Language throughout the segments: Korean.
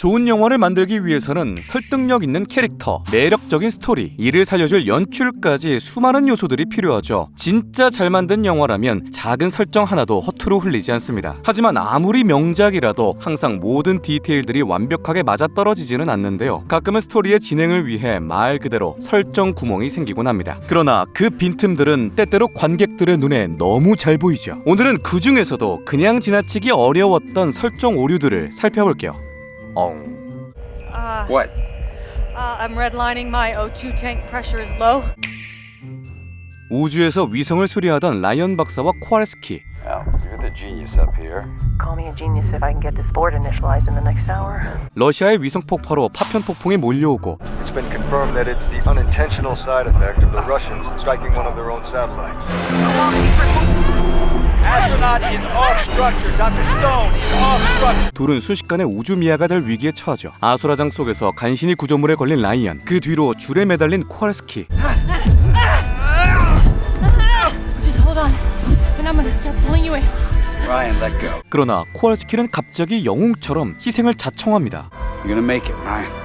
좋은 영화를 만들기 위해서는 설득력 있는 캐릭터, 매력적인 스토리, 이를 살려줄 연출까지 수많은 요소들이 필요하죠. 진짜 잘 만든 영화라면 작은 설정 하나도 허투루 흘리지 않습니다. 하지만 아무리 명작이라도 항상 모든 디테일들이 완벽하게 맞아떨어지지는 않는데요. 가끔은 스토리의 진행을 위해 말 그대로 설정 구멍이 생기곤 합니다. 그러나 그 빈틈들은 때때로 관객들의 눈에 너무 잘 보이죠. 오늘은 그 중에서도 그냥 지나치기 어려웠던 설정 오류들을 살펴볼게요. What? I'm redlining my O2 tank pressure is low. 우주에서 위성을 수리하던 라이언 박사와 코왈스키. Well, you're the genius up here. Call me a genius if I can get this board initialized in the next hour. 러시아의 위성 폭파로 파편 폭풍이 몰려오고 It's been confirmed that it's the unintentional side effect of the Russians striking one of their own satellites. Astronaut is off structure. Dr. Stone is off structure. 둘은 순식간에 우주 미아가 될 위기에 처하죠. 아수라장 속에서 간신히 구조물에 걸린 라이언, 그 뒤로 줄에 매달린 코왈스키. Just hold on, and I'm gonna start pulling you in. Ryan, let go. 그러나 코왈스키는 갑자기 영웅처럼 희생을 자청합니다. You're gonna make it, Ryan.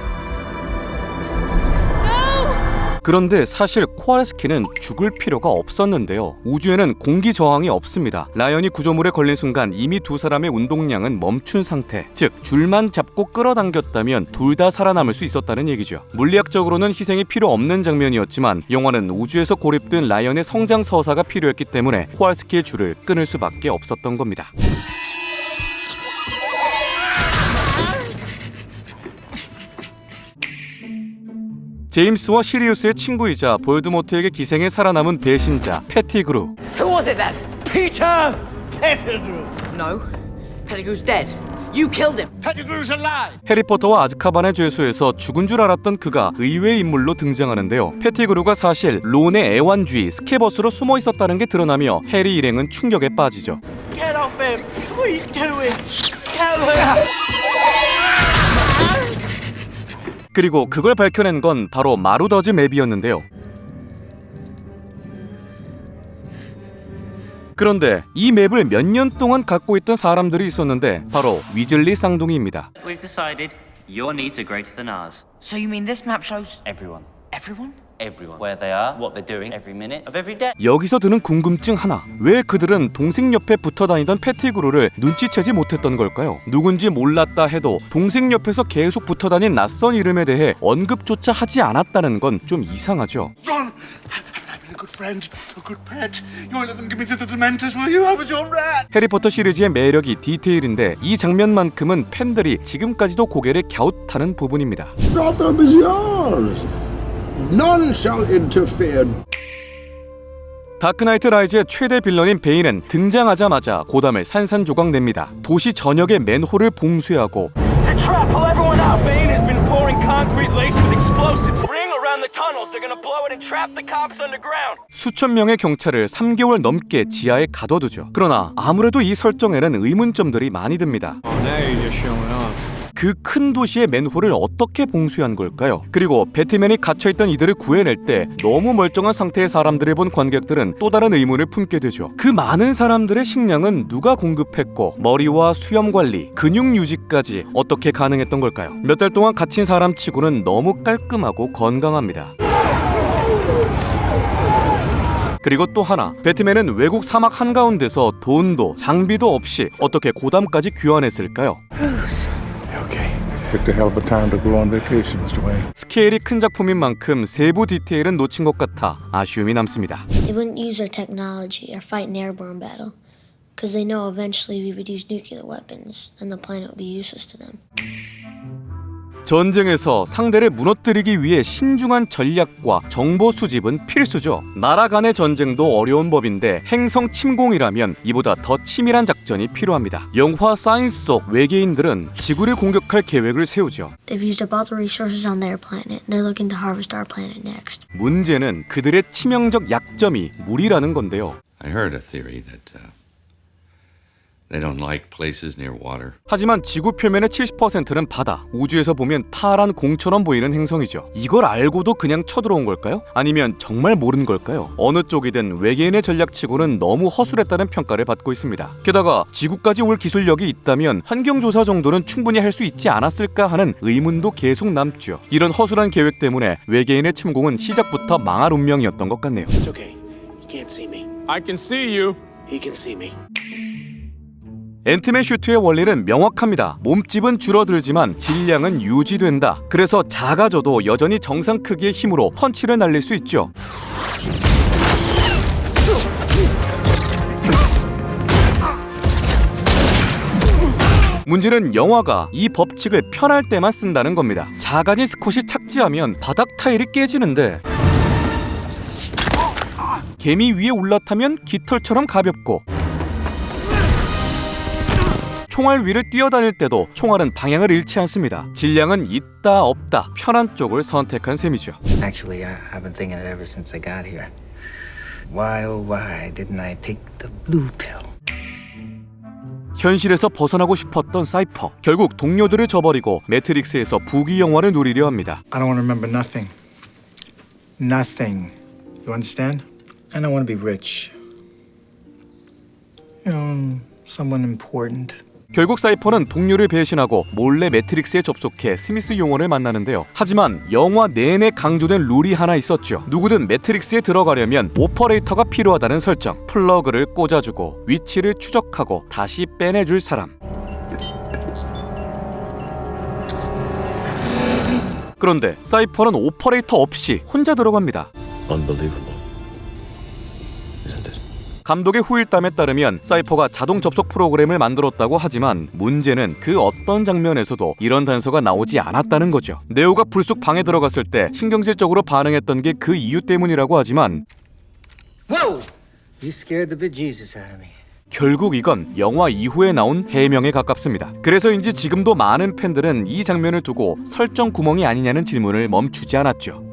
그런데 사실 코왈스키는 죽을 필요가 없었는데요. 우주에는 공기 저항이 없습니다. 라이언이 구조물에 걸린 순간 이미 두 사람의 운동량은 멈춘 상태, 즉 줄만 잡고 끌어당겼다면 둘 다 살아남을 수 있었다는 얘기죠. 물리학적으로는 희생이 필요 없는 장면이었지만 영화는 우주에서 고립된 라이언의 성장 서사가 필요했기 때문에 코왈스키의 줄을 끊을 수밖에 없었던 겁니다. 제임스와 시리우스의 친구이자 볼드모트에게 기생해 살아남은 배신자 패티그루. Who was it then? Peter Pettigrew. No. Pettigrew's dead. You killed him. Pettigrew's alive. 해리포터와 아즈카반의 죄수에서 죽은 줄 알았던 그가 의외의 인물로 등장하는데요. 패티그루가 사실 론의 애완쥐 스케버스로 숨어 있었다는 게 드러나며 해리 일행은 충격에 빠지죠. Get off him. What are you doing? Kill him. 그리고 그걸 밝혀낸 건 바로 마루더즈 맵이었는데요. 그런데 이 맵을 몇 년 동안 갖고 있던 사람들이 있었는데 바로 위즐리 쌍둥이입니다. We've decided your needs are greater than ours. So you mean this map shows Everyone. everyone? Everyone. Where they are, what they're doing, every minute of every day. 여기서 드는 궁금증 하나. 왜 그들은 동생 옆에 붙어 다니던 패티그루를 눈치채지 못했던 걸까요? 누군지 몰랐다 해도 동생 옆에서 계속 붙어 다닌 낯선 이름에 대해 언급조차 하지 않았다는 건 좀 이상하죠. Ron, haven't I been a good friend, a good pet? You won't let them give me to the Dementors, will you? I was your rat. 해리포터 시리즈의 매력이 디테일인데 이 장면만큼은 팬들이 지금까지도 고개를 갸웃하는 부분입니다. Gotham is yours. None shall interfere. 다크나이트 라이즈의 최대 빌런인 베인은 등장하자마자 고담을 산산조각냅니다. 도시 전역의 맨홀을 봉쇄하고 The trap, pull everyone out. Bane has been pouring concrete laced with explosives. Ring around the tunnels. They're gonna blow it and trap the cops underground. 수천 명의 경찰을 3개월 넘게 지하에 가둬두죠. 그러나 아무래도 이 설정에는 의문점들이 많이 듭니다. 그 큰 도시의 맨홀을 어떻게 봉쇄한 걸까요? 그리고 배트맨이 갇혀있던 이들을 구해낼 때 너무 멀쩡한 상태의 사람들을 본 관객들은 또 다른 의문을 품게 되죠. 그 많은 사람들의 식량은 누가 공급했고 머리와 수염 관리, 근육 유지까지 어떻게 가능했던 걸까요? 몇 달 동안 갇힌 사람 치고는 너무 깔끔하고 건강합니다. 그리고 또 하나, 배트맨은 외국 사막 한가운데서 돈도 장비도 없이 어떻게 고담까지 귀환했을까요? Picked a hell of a time to go on vacation, Mr. Wayne. 스케일이 큰 작품인 만큼 세부 디테일은 놓친 것 같아 아쉬움이 남습니다. They wouldn't use their technology or fight an airborne battle, because they know eventually we would use nuclear weapons, and the planet would be useless to them. 전쟁에서 상대를 무너뜨리기 위해 신중한 전략과 정보 수집은 필수죠. 나라 간의 전쟁도 어려운 법인데 행성 침공이라면 이보다 더 치밀한 작전이 필요합니다. 영화 사이언스 속 외계인들은 지구를 공격할 계획을 세우죠. They've used up all the resources on their planet. They're looking to harvest our planet next. 문제는 그들의 치명적 약점이 물이라는 건데요. I heard a theory that They don't like places near water. 하지만 지구 표면의 70%는 바다, 우주에서 보면 파란 공처럼 보이는 행성이죠. 이걸 알고도 그냥 쳐들어온 걸까요? 아니면 정말 모르는 걸까요? 어느 쪽이든 외계인의 전략치고는 너무 허술했다는 평가를 받고 있습니다. 게다가 지구까지 올 기술력이 있다면 환경조사 정도는 충분히 할 수 있지 않았을까 하는 의문도 계속 남죠. 이런 허술한 계획 때문에 외계인의 침공은 시작부터 망할 운명이었던 것 같네요. It's okay. You can't see me. I can see you. He can see me. 앤트맨 슈트의 원리는 명확합니다. 몸집은 줄어들지만 질량은 유지된다. 그래서 작아져도 여전히 정상 크기의 힘으로 펀치를 날릴 수 있죠. 문제는 영화가 이 법칙을 편할 때만 쓴다는 겁니다. 작아진 스콧이 착지하면 바닥 타일이 깨지는데 개미 위에 올라타면 깃털처럼 가볍고 총알 위를 뛰어다닐 때도 총알은 방향을 잃지 않습니다. 질량은 있다 없다 편한 쪽을 선택한 셈이죠. Actually, I've been thinking it ever since I got here. Why, oh why didn't I take the blue pill? 현실에서 벗어나고 싶었던 사이퍼. 결국 동료들을 저버리고 매트릭스에서 부귀 영화를 누리려 합니다. I don't want to remember nothing. Nothing. You understand? I don't want to be rich. You know, someone important. 결국 사이퍼는 동료를 배신하고 몰래 매트릭스에 접속해 스미스 용어를 만나는데요. 하지만 영화 내내 강조된 룰이 하나 있었죠. 누구든 매트릭스에 들어가려면 오퍼레이터가 필요하다는 설정. 플러그를 꽂아주고 위치를 추적하고 다시 빼내줄 사람. 그런데 사이퍼는 오퍼레이터 없이 혼자 들어갑니다. Unbelievable. Isn't it? 감독의 후일담에 따르면 사이퍼가 자동 접속 프로그램을 만들었다고 하지만 문제는 그 어떤 장면에서도 이런 단서가 나오지 않았다는 거죠. 네오가 불쑥 방에 들어갔을 때 신경질적으로 반응했던 게 그 이유 때문이라고 하지만 Whoa! You scared the bejesus out of me. 결국 이건 영화 이후에 나온 해명에 가깝습니다. 그래서인지 지금도 많은 팬들은 이 장면을 두고 설정 구멍이 아니냐는 질문을 멈추지 않았죠.